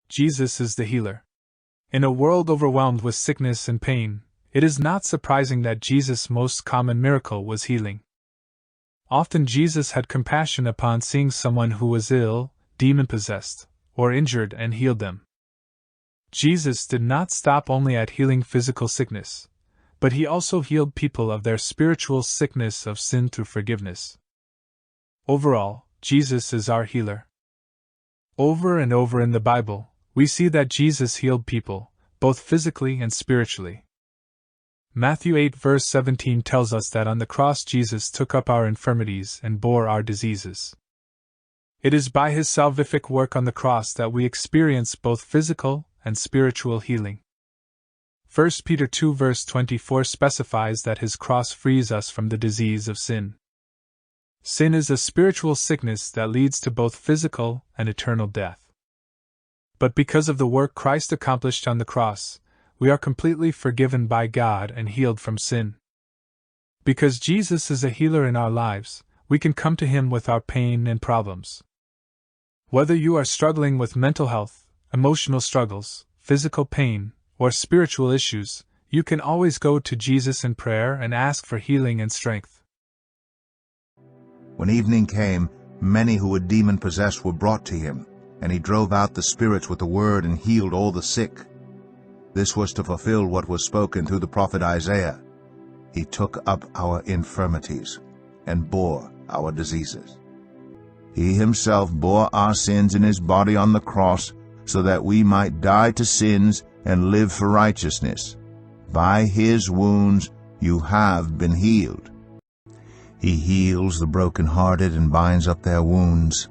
Jesus is the healer. In a world overwhelmed with sickness and pain, it is not surprising that Jesus' most common miracle was healing. Often Jesus had compassion upon seeing someone who was ill, demon-possessed, or injured and healed them. Jesus did not stop only at healing physical sickness, but he also healed people of their spiritual sickness of sin through forgiveness. Overall, Jesus is our healer. Over and over in the Bible, we see that Jesus healed people, both physically and spiritually. Matthew 8 verse 17 tells us that on the cross Jesus took up our infirmities and bore our diseases. It is by his salvific work on the cross that we experience both physical and spiritual healing. 1 Peter 2 verse 24 specifies that his cross frees us from the disease of sin. Sin is a spiritual sickness that leads to both physical and eternal death. But because of the work Christ accomplished on the cross, we are completely forgiven by God and healed from sin. Because Jesus is a healer in our lives, we can come to him with our pain and problems. Whether you are struggling with mental health, emotional struggles, physical pain, or spiritual issues, you can always go to Jesus in prayer and ask for healing and strength. When evening came, many who were demon-possessed were brought to him, and he drove out the spirits with the word and healed all the sick. This was to fulfill what was spoken through the prophet Isaiah. He took up our infirmities and bore our diseases. He himself bore our sins in his body on the cross, so that we might die to sins and live for righteousness. By his wounds you have been healed. He heals the brokenhearted and binds up their wounds.